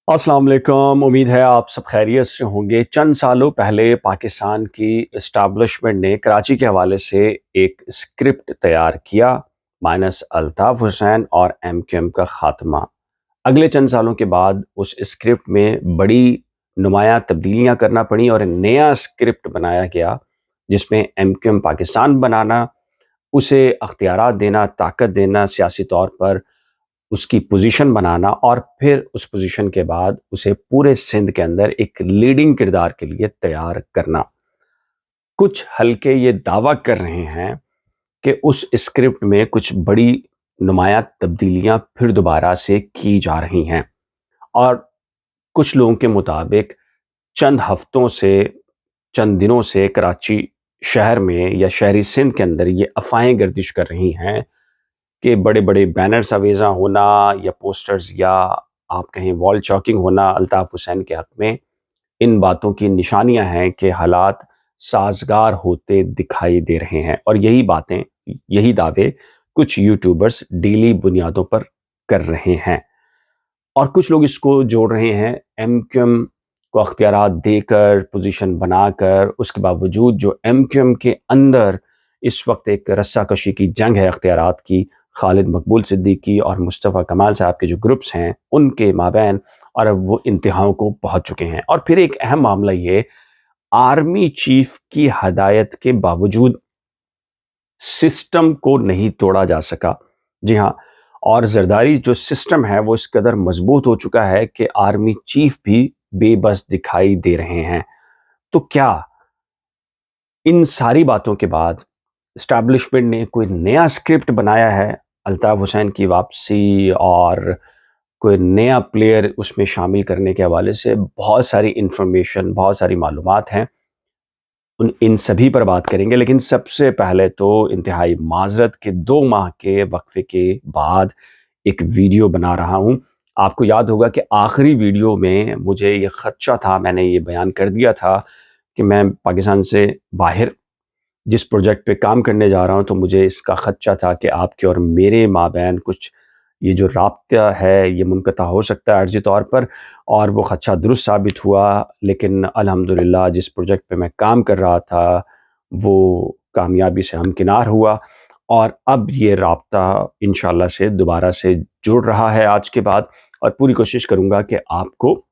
अस्सलाम वालेकुम। उम्मीद है आप सब खैरियत से होंगे। चंद सालों पहले पाकिस्तान की इस्टेब्लिशमेंट ने कराची के हवाले से एक स्क्रिप्ट तैयार किया, माइनस अल्ताफ़ हुसैन और एमक्यूएम का खात्मा। अगले चंद सालों के बाद उस स्क्रिप्ट में बड़ी नुमायां तब्दीलियां करना पड़ी और एक नया स्क्रिप्ट बनाया गया जिसमें एमक्यूएम पाकिस्तान बनाना, उसे अख्तियारात देना, ताकत देना, सियासी तौर पर उसकी पोजीशन बनाना और फिर उस पोजीशन के बाद उसे पूरे सिंध के अंदर एक लीडिंग किरदार के लिए तैयार करना। कुछ हल्के ये दावा कर रहे हैं कि उस स्क्रिप्ट में कुछ बड़ी नुमायां तब्दीलियां फिर दोबारा से की जा रही हैं और कुछ लोगों के मुताबिक चंद हफ्तों से, चंद दिनों से कराची शहर में या शहरी सिंध के अंदर ये अफवाहें गर्दिश कर रही हैं कि बड़े बड़े बैनर्स अवेजा होना या पोस्टर्स या आप कहें वॉल चॉकिंग होना अल्ताफ़ हुसैन के हक में, इन बातों की निशानियां हैं कि हालात साजगार होते दिखाई दे रहे हैं और यही बातें, यही दावे कुछ यूट्यूबर्स डेली बुनियादों पर कर रहे हैं और कुछ लोग इसको जोड़ रहे हैं एमक्यूएम को अख्तियारात देकर, पोजीशन बनाकर। उसके बावजूद जो एमक्यूएम के अंदर इस वक्त एक रस्साकशी की जंग है अख्तियारात की, खालिद मकबूल सिद्दीकी और मुस्तफ़ा कमाल साहब के जो ग्रुप्स हैं उनके माबैन, और अब वो इंतहाओं को पहुंच चुके हैं। और फिर एक अहम मामला ये, आर्मी चीफ की हदायत के बावजूद सिस्टम को नहीं तोड़ा जा सका। जी हाँ, और जरदारी जो सिस्टम है वो इस कदर मजबूत हो चुका है कि आर्मी चीफ भी बेबस दिखाई दे रहे हैं। तो क्या इन सारी बातों के बाद एस्टैब्लिशमेंट ने कोई नया स्क्रिप्ट बनाया है अल्ताफ़ हुसैन की वापसी और कोई नया प्लेयर उसमें शामिल करने के हवाले से? बहुत सारी इंफॉर्मेशन, बहुत सारी मालूमात हैं, इन सभी पर बात करेंगे। लेकिन सबसे पहले तो इंतहाई माजरत के 2 माह के वक्फे के बाद एक वीडियो बना रहा हूँ। आपको याद होगा कि आखिरी वीडियो में मुझे ये खदशा था, मैंने ये बयान कर दिया था कि मैं पाकिस्तान से बाहर जिस प्रोजेक्ट पे काम करने जा रहा हूँ, तो मुझे इसका खदशा था कि आपके और मेरे माबैन कुछ ये जो राब्ता है ये मुनक़ता हो सकता है अर्ज़ी तौर पर, और वो खदशा दुरुस्त साबित हुआ। लेकिन अल्हम्दुलिल्लाह जिस प्रोजेक्ट पे मैं काम कर रहा था वो कामयाबी से हमकिनार हुआ और अब ये राब्ता इंशाअल्लाह से दोबारा से जुड़ रहा है आज के बाद, और पूरी कोशिश करूँगा कि आपको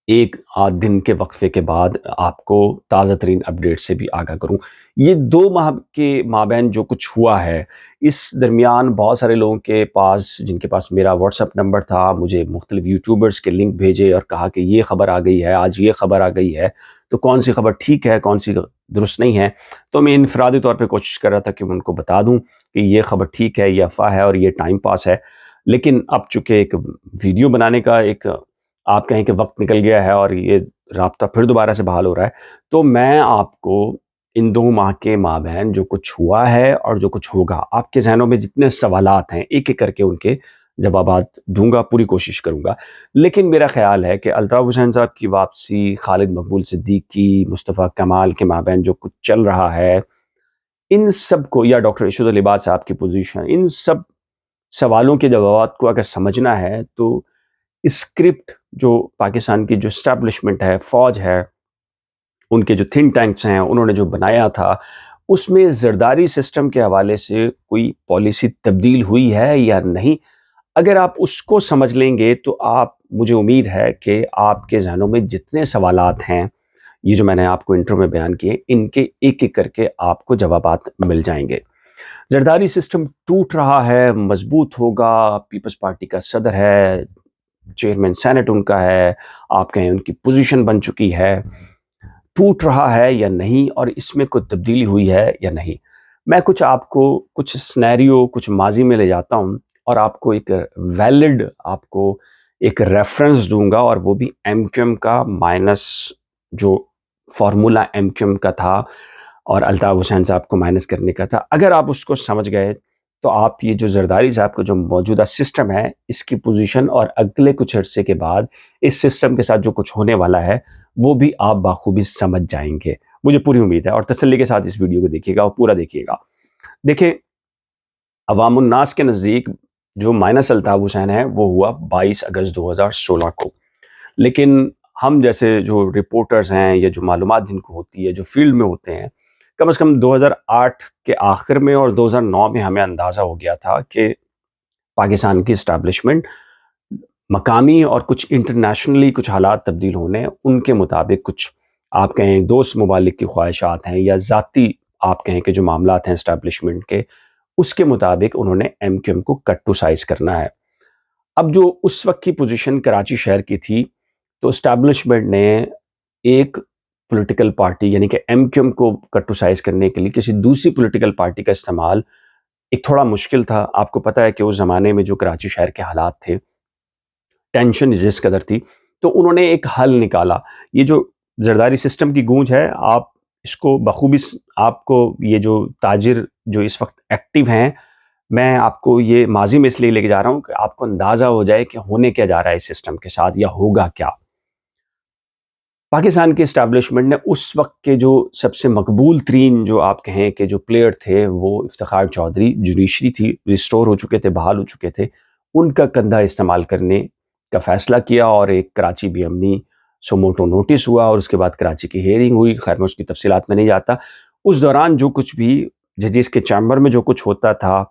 एक आध दिन के वक्फे के बाद आपको ताज़ा तरीन अपडेट से भी आगाह करूँ। ये 2 माह के माबैन जो कुछ हुआ है, इस दरमियान बहुत सारे लोगों के पास, जिनके पास मेरा व्हाट्सएप नंबर था, मुझे मुख्तलिफ यूट्यूबर्स के लिंक भेजे और कहा कि ये खबर आ गई है, आज ये खबर आ गई है, तो कौन सी खबर ठीक है, कौन सी दुरुस्त नहीं है। तो मैं इनफरादी तौर पे कोशिश कर रहा था कि मैं उनको बता दूँ कि ये खबर ठीक है, ये अफ़वाह है और ये टाइम पास है। लेकिन अब चूँकि एक वीडियो बनाने का एक आप कहें कि वक्त निकल गया है और ये राब्ता फिर दोबारा से बहाल हो रहा है, तो मैं आपको इन 2 माह के माबैन जो कुछ हुआ है और जो कुछ होगा, आपके ज़हनों में जितने सवालात हैं, एक-एक करके उनके जवाबात दूँगा, पूरी कोशिश करूँगा। लेकिन मेरा ख़्याल है कि अल्ताफ़ हुसैन साहब की वापसी, खालिद मकबूल सिद्दीकी, मुस्तफ़ा कमाल के माबैन जो कुछ चल रहा है, इन सब को, या डॉक्टर इरशाद लिबास साहब की पोज़ीशन, इन सब सवालों के जवाबात को अगर समझना है तो स्क्रिप्ट जो पाकिस्तान की जो एस्टैब्लिशमेंट है, फ़ौज है, उनके जो थिंक टैंक्स हैं, उन्होंने जो बनाया था, उसमें ज़रदारी सिस्टम के हवाले से कोई पॉलिसी तब्दील हुई है या नहीं? अगर आप उसको समझ लेंगे तो आप, मुझे उम्मीद है कि आपके ज़हनों में जितने सवालात हैं, ये जो मैंने आपको इंट्रो में बयान किए, इनके एक-एक करके आपको जवाबात मिल जाएँगे। ज़रदारी सिस्टम टूट रहा है, मज़बूत होगा, पीपल्स पार्टी का सदर है, चेयरमैन सेनेट उनका है, आप कहें उनकी पोजीशन बन चुकी है, टूट रहा है या नहीं और इसमें कोई तब्दीली हुई है या नहीं? मैं कुछ आपको कुछ सिनेरियो, कुछ माज़ी में ले जाता हूँ और आपको एक वैलिड, आपको एक रेफ़रेंस दूँगा, और वो भी एमक्यूएम का, माइनस जो फ़ॉर्मूला एमक्यूएम का था और अल्ताफ़ हुसैन साहब को माइनस करने का था। अगर आप उसको समझ गए तो आप ये जो ज़रदारी साहब का जो मौजूदा सिस्टम है, इसकी पोजीशन और अगले कुछ अरसे के बाद इस सिस्टम के साथ जो कुछ होने वाला है, वो भी आप बाखूबी समझ जाएँगे। मुझे पूरी उम्मीद है, और तसल्ली के साथ इस वीडियो को देखिएगा और पूरा देखिएगा। देखिए, अवामुन्नास के नज़दीक जो माइनस अल्ताफ़ हुसैन है, वो हुआ 22 अगस्त 2016 को। لیکن ہم جیسے جو رپورٹرز ہیں یا جو معلومات جن کو ہوتی ہے، جو فیلڈ میں ہوتے ہیں، کم از کم 2008 کے آخر میں اور 2009 میں ہمیں اندازہ ہو گیا تھا کہ پاکستان کی اسٹیبلشمنٹ مقامی اور کچھ انٹرنیشنلی کچھ حالات تبدیل ہونے ہیں، ان کے مطابق کچھ آپ کہیں دوست ممالک کی خواہشات ہیں یا ذاتی آپ کہیں کہ جو معاملات ہیں اسٹیبلشمنٹ کے، اس کے مطابق انہوں نے ایم کیو ایم کو کٹ ٹو سائز کرنا ہے۔ اب جو اس وقت کی پوزیشن کراچی شہر کی تھی، تو اسٹیبلشمنٹ نے ایک پولیٹیکل پارٹی یعنی کہ ایم کیو ایم کو کٹ ٹو سائز کرنے کے لیے کسی دوسری پولیٹیکل پارٹی کا استعمال ایک تھوڑا مشکل تھا۔ آپ کو پتہ ہے کہ اس زمانے میں جو کراچی شہر کے حالات تھے، ٹینشن جس قدر تھی، تو انہوں نے ایک حل نکالا۔ یہ جو زرداری سسٹم کی گونج ہے، آپ اس کو بخوبی آپ کو یہ جو تاجر جو اس وقت ایکٹیو ہیں، میں آپ کو یہ ماضی میں اس لیے لے کے جا رہا ہوں کہ آپ کو اندازہ ہو جائے کہ ہونے کیا جا رہا ہے اس سسٹم کے ساتھ یا ہوگا کیا۔ پاکستان کے اسٹیبلشمنٹ نے اس وقت کے جو سب سے مقبول ترین جو آپ کہیں کہ جو پلیئر تھے، وہ افتخار چودھری، جوڈیشری تھی، ریسٹور ہو چکے تھے، بحال ہو چکے تھے، ان کا کندھا استعمال کرنے کا فیصلہ کیا اور ایک کراچی بی امنی سوموٹو نوٹس ہوا اور اس کے بعد کراچی کی ہیئرنگ ہوئی۔ خیر میں اس کی تفصیلات میں نہیں جاتا۔ اس دوران جو کچھ بھی ججز کے چیمبر میں جو کچھ ہوتا تھا،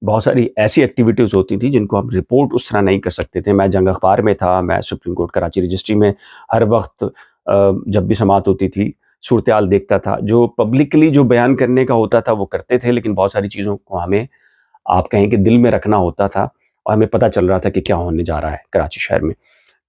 بہت ساری ایسی ایکٹیویٹیز ہوتی تھیں جن کو ہم رپورٹ اس طرح نہیں کر سکتے تھے۔ میں جنگ اخبار میں تھا، میں سپریم کورٹ کراچی رجسٹری میں ہر وقت جب بھی سماعت ہوتی تھی صورتحال دیکھتا تھا۔ جو پبلکلی جو بیان کرنے کا ہوتا تھا وہ کرتے تھے، لیکن بہت ساری چیزوں کو ہمیں آپ کہیں کہ دل میں رکھنا ہوتا تھا اور ہمیں پتہ چل رہا تھا کہ کیا ہونے جا رہا ہے کراچی شہر میں۔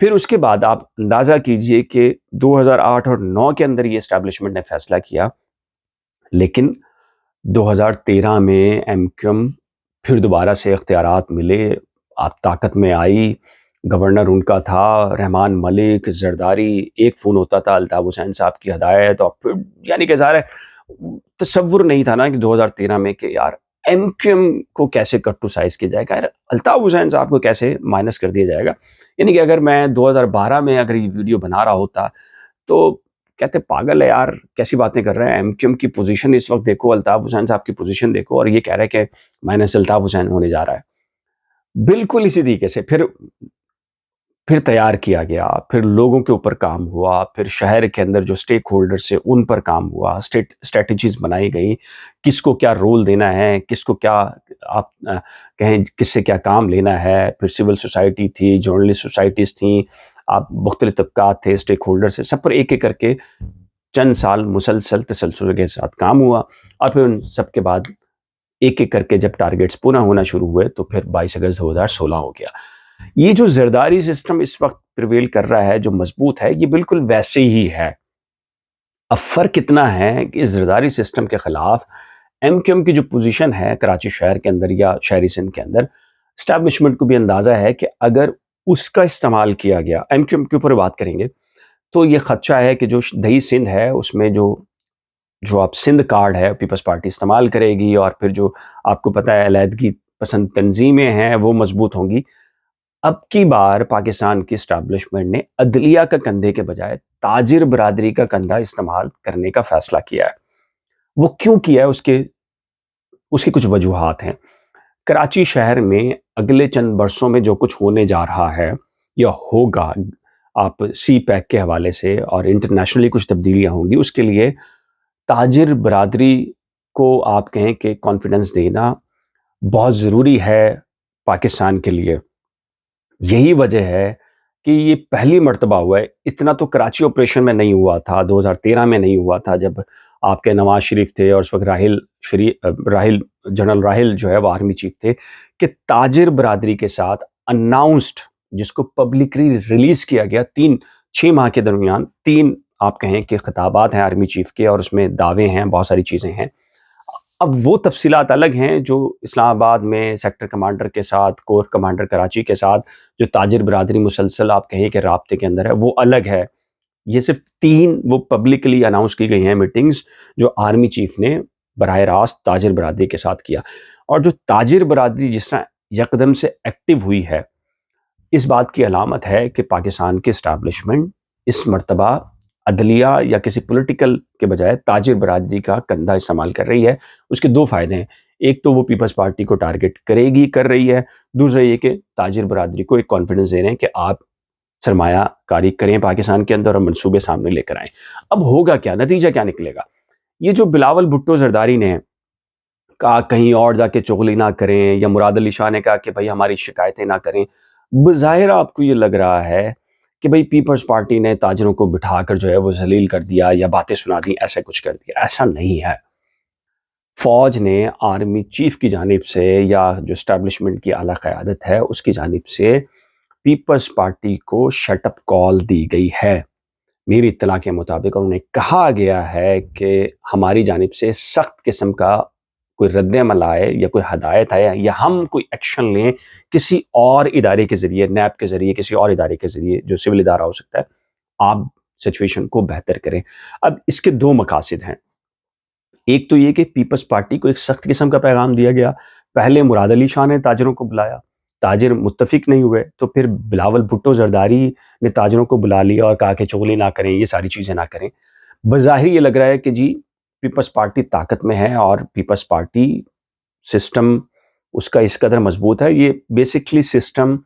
پھر اس کے بعد آپ اندازہ کیجئے کہ 2008 اور 9 کے اندر یہ اسٹیبلشمنٹ نے فیصلہ کیا، لیکن 2013 میں ایم کیو ایم پھر دوبارہ سے اختیارات ملے، آپ طاقت میں آئی، گورنر ان کا تھا رحمان ملک، زرداری، ایک فون ہوتا تھا الطاف حسین صاحب کی ہدایت، اور پھر یعنی کہ ظاہر ہے تصور نہیں تھا نا کہ 2013 میں کہ یار ایم کیو ایم کو کیسے کٹ ٹو سائز کیا جائے گا، یار الطاف حسین صاحب کو کیسے مائنس کر دیا جائے گا۔ یعنی کہ اگر میں 2012 میں اگر یہ ویڈیو بنا رہا ہوتا تو کہتے پاگل ہے یار، کیسی باتیں کر رہے ہیں، ایم کیو ایم کی پوزیشن اس وقت دیکھو، الطاف حسین صاحب کی پوزیشن دیکھو، اور یہ کہہ رہے کہ مائنس الطاف حسین ہونے جا رہا ہے۔ بالکل اسی طریقے سے پھر تیار کیا گیا، پھر لوگوں کے اوپر کام ہوا، پھر شہر کے اندر جو سٹیک ہولڈرز سے ان پر کام ہوا، اسٹریٹجیز بنائی گئی، کس کو کیا رول دینا ہے، کس کو کیا آپ کہیں کس سے کیا کام لینا ہے۔ پھر سول سوسائٹی تھی، جرنلسٹ سوسائٹیز تھیں، آپ مختلف طبقات تھے، سٹیک ہولڈرز سے، سب پر ایک ایک کر کے چند سال مسلسل تسلسل کے ساتھ کام ہوا، اور پھر ان سب کے بعد ایک ایک کر کے جب ٹارگیٹس پورا ہونا شروع ہوئے تو پھر 22 اگست 2016 ہو گیا۔ یہ جو زرداری سسٹم اس وقت پریویل کر رہا ہے، جو مضبوط ہے، یہ بالکل ویسے ہی ہے۔ اب فرق اتنا ہے کہ اس زرداری سسٹم کے خلاف ایم کیو ایم کی جو پوزیشن ہے کراچی شہر کے اندر یا شہری سندھ کے اندر، اسٹیبلشمنٹ کو بھی اندازہ ہے کہ اگر اس کا استعمال کیا گیا، ایم کیو ایم کے اوپر بات کریں گے تو یہ خدشہ ہے کہ جو دہی سندھ ہے اس میں جو آپ سندھ کارڈ ہے پیپلز پارٹی استعمال کرے گی، اور پھر جو آپ کو پتہ ہے علیحدگی پسند تنظیمیں ہیں وہ مضبوط ہوں گی۔ اب کی بار پاکستان کی اسٹیبلشمنٹ نے عدلیہ کا کندھے کے بجائے تاجر برادری کا کندھا استعمال کرنے کا فیصلہ کیا ہے۔ وہ کیوں کیا ہے، اس کی کچھ وجوہات ہیں۔ کراچی شہر میں اگلے چند برسوں میں جو کچھ ہونے جا رہا ہے یا ہوگا، آپ سی پیک کے حوالے سے اور انٹرنیشنلی کچھ تبدیلیاں ہوں گی، اس کے لیے تاجر برادری کو آپ کہیں کہ کانفیڈنس دینا بہت ضروری ہے پاکستان کے لیے۔ یہی وجہ ہے کہ یہ پہلی مرتبہ ہوا ہے۔ اتنا تو کراچی آپریشن میں نہیں ہوا تھا، 2013 میں نہیں ہوا تھا جب آپ کے نواز شریف تھے اور اس وقت جنرل راحل جو ہے وہ آرمی چیف تھے، کہ تاجر برادری کے ساتھ اناؤنسڈ، جس کو پبلکلی ریلیز کیا گیا، 6 ماہ کے درمیان 3 آپ کہیں کہ خطابات ہیں آرمی چیف کے، اور اس میں دعوے ہیں، بہت ساری چیزیں ہیں۔ اب وہ تفصیلات الگ ہیں جو اسلام آباد میں سیکٹر کمانڈر کے ساتھ، کور کمانڈر کراچی کے ساتھ جو تاجر برادری مسلسل آپ کہیں کہ رابطے کے اندر ہے، وہ الگ ہے۔ یہ صرف 3 وہ پبلکلی اناؤنس کی گئی ہیں میٹنگز جو آرمی چیف نے براہ راست تاجر برادری کے ساتھ کیا، اور جو تاجر برادری جس طرح یکدم سے ایکٹیو ہوئی ہے، اس بات کی علامت ہے کہ پاکستان کی اسٹیبلشمنٹ اس مرتبہ عدلیہ یا کسی پولیٹیکل کے بجائے تاجر برادری کا کندھا استعمال کر رہی ہے۔ اس کے 2 فائدے ہیں، ایک تو وہ پیپلز پارٹی کو ٹارگٹ کر رہی ہے، دوسرا یہ کہ تاجر برادری کو ایک کانفیڈنس دے رہے ہیں کہ آپ सरमाया कारी करें पाकिस्तान के अंदर और मंसूबे सामने लेकर आएँ। अब होगा क्या, नतीजा क्या निकलेगा? ये जो बिलावल भुट्टो ज़रदारी ने कहा कहीं और जाके चुगली ना करें, या मुराद अली शाह ने कहा कि भाई हमारी शिकायतें ना करें, बज़ाहिर आपको ये लग रहा है कि भाई पीपल्स पार्टी ने ताजरों को बिठाकर जो है वो ज़लील कर दिया या बातें सुना दी, ऐसा कुछ कर दिया। ऐसा नहीं है। फ़ौज ने आर्मी चीफ की जानिब से या जो एस्टैब्लिशमेंट की आला क़यादत है उसकी जानिब से पीपल्स पार्टी को शटअप कॉल दी गई है। मेरी इत्तला के मुताबिक उन्हें कहा गया है कि हमारी जानिब से सख्त किस्म का कोई रद्द अमल आए या कोई हदायत आए या हम कोई एक्शन लें किसी और इदारे के ज़रिए, नैब के ज़रिए, किसी और इदारे के ज़रिए जो सिविल इदारा हो सकता है, आप सिचुएशन को बेहतर करें। अब इसके दो मकासद हैं। एक तो ये कि पीपल्स पार्टी को एक सख्त किस्म का पैगाम दिया गया। पहले मुराद अली शाह ने ताजरों को बुलाया, ताजिर मुत्तफिक नहीं हुए, तो फिर बिलावल भुट्टो ज़रदारी ने ताजरों को बुला लिया और कहा कि चुगली ना करें, ये सारी चीज़ें ना करें। बज़ाहिर ये लग रहा है कि जी पीपल्स पार्टी ताकत में है और पीपल्स पार्टी सिस्टम उसका इस कदर मजबूत है। ये बेसिकली सिस्टम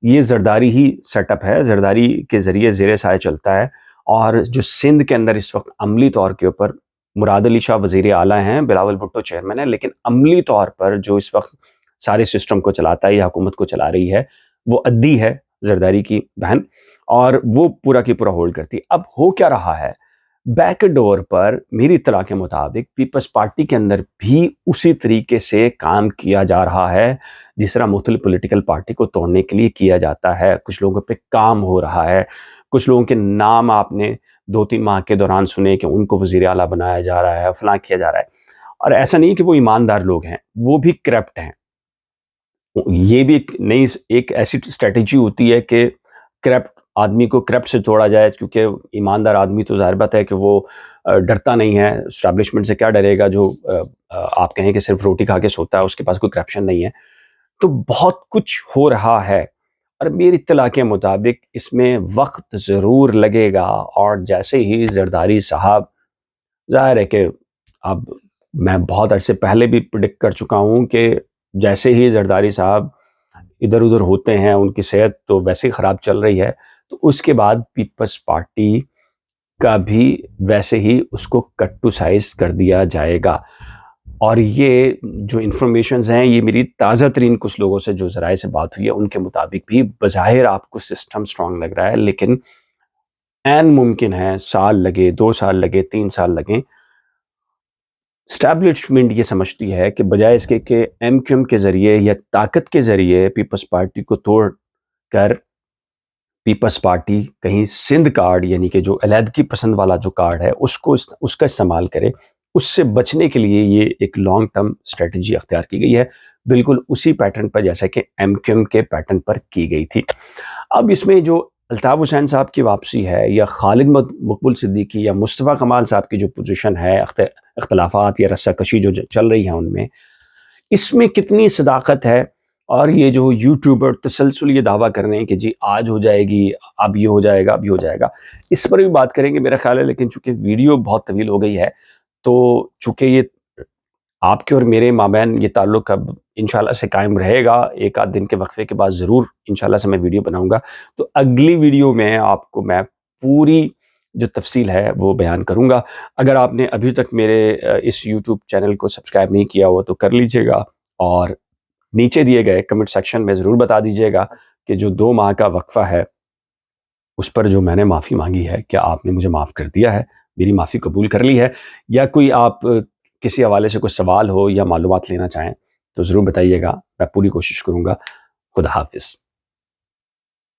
ये ज़रदारी ही सेटअप है, ज़रदारी के ज़रिए ज़ेरे साए चलता है। और जो सिंध के अंदर इस वक्त अमली तौर के ऊपर मुराद अली शाह वज़ीर आला हैं, बिलावल भुट्टो चेयरमैन है, लेकिन अमली तौर पर जो इस वक्त सारे सिस्टम को चलाता है या हुकूमत को चला रही है वो अद्दी है, ज़रदारी की बहन, और वो पूरा की पूरा होल्ड करती है। अब हो क्या रहा है, बैक डोर पर मेरी इत्तला के मुताबिक पीपल्स पार्टी के अंदर भी उसी तरीके से काम किया जा रहा है जिस तरह मुख्तलिफ पॉलिटिकल पार्टी को तोड़ने के लिए किया जाता है। कुछ लोगों पे काम हो रहा है, कुछ लोगों के नाम आपने 2-3 माह के दौरान सुने कि उनको वज़ीर आला बनाया जा रहा है, फलां किया जा रहा है। और ऐसा नहीं कि वो ईमानदार लोग हैं, वो भी करप्ट हैं। ये भी एक ऐसी स्ट्रेटजी होती है कि करप्ट आदमी को करप्ट से तोड़ा जाए, क्योंकि ईमानदार आदमी तो ज़ाहिर बात है कि वो डरता नहीं है, एस्टैब्लिशमेंट से क्या डरेगा, जो आप कहें कि सिर्फ रोटी खा के सोता है, उसके पास कोई करप्शन नहीं है। तो बहुत कुछ हो रहा है और मेरी इत्तला के मुताबिक इसमें वक्त ज़रूर लगेगा। और जैसे ही ज़रदारी साहब, ज़ाहिर है कि अब मैं बहुत अरसे पहले भी प्रेडिक्ट कर चुका हूँ कि जैसे ही ज़रदारी साहब इधर उधर होते हैं, उनकी सेहत तो वैसे ही ख़राब चल रही है, तो उसके बाद पीपल्स पार्टी का भी वैसे ही उसको कट टू साइज़ कर दिया जाएगा। और ये जो इन्फॉर्मेशंस हैं, ये मेरी ताज़ा तरीन कुछ लोगों से जो ज़राए से बात हुई है उनके मुताबिक भी बज़ाहिर आपको सिस्टम स्ट्रॉन्ग लग रहा है, लेकिन ऐन मुमकिन है साल लगे, 2 साल लगे, 3 साल लगें। एस्टैब्लिशमेंट ये समझती है कि बजाय इसके कि एमक्यूएम के ज़रिए या ताकत के ज़रिए पीपल्स पार्टी को तोड़ कर पीपल्स पार्टी कहीं सिंध कार्ड, यानी कि जो अलहदगी पसंद वाला जो कार्ड है उसका इस्तेमाल करे, उससे बचने के लिए ये एक लॉन्ग टर्म स्ट्रेटजी अख्तियार की गई है, बिल्कुल उसी पैटर्न पर जैसा कि एमक्यूएम के पैटर्न पर की गई थी। अब इसमें जो अल्ताफ़ हुसैन साहब की वापसी है, या खालिद मकबूल सिद्दीकी या मुस्तफ़ा कमाल साहब की जो पोजीशन है, इख्तलाफात या रस्साकशी जो चल रही है उनमें, इसमें कितनी सदाकत है। और ये जो यूट्यूबर तसलसल ये दावा कर रहे हैं कि जी आज हो जाएगी, अब ये हो जाएगा, अब ये हो जाएगा, इस पर भी बात करेंगे मेरा ख्याल है। लेकिन चूंकि वीडियो बहुत तवील हो गई है, तो चूंकि ये आपके और मेरे माबैन ये ताल्लुक़ अब इंशाल्लाह से कायम रहेगा, एक आध दिन के वक्फे के बाद ज़रूर इंशाल्लाह से मैं वीडियो बनाऊंगा। तो अगली वीडियो में आपको मैं पूरी जो तफसील है वो बयान करूंगा। अगर आपने अभी तक मेरे इस यूट्यूब चैनल को सब्सक्राइब नहीं किया हो तो कर लीजिएगा, और नीचे दिए गए कमेंट सेक्शन में ज़रूर बता दीजिएगा कि जो 2 माह का वक्फ़ा है उस पर जो मैंने माफ़ी मांगी है, क्या आपने मुझे माफ़ कर दिया है, मेरी माफ़ी कबूल कर ली है, या कोई आप किसी हवाले से कोई सवाल हो या मालूमात लेना चाहें तो ज़रूर बताइएगा, मैं पूरी कोशिश करूँगा। खुदा हाफ़िज़।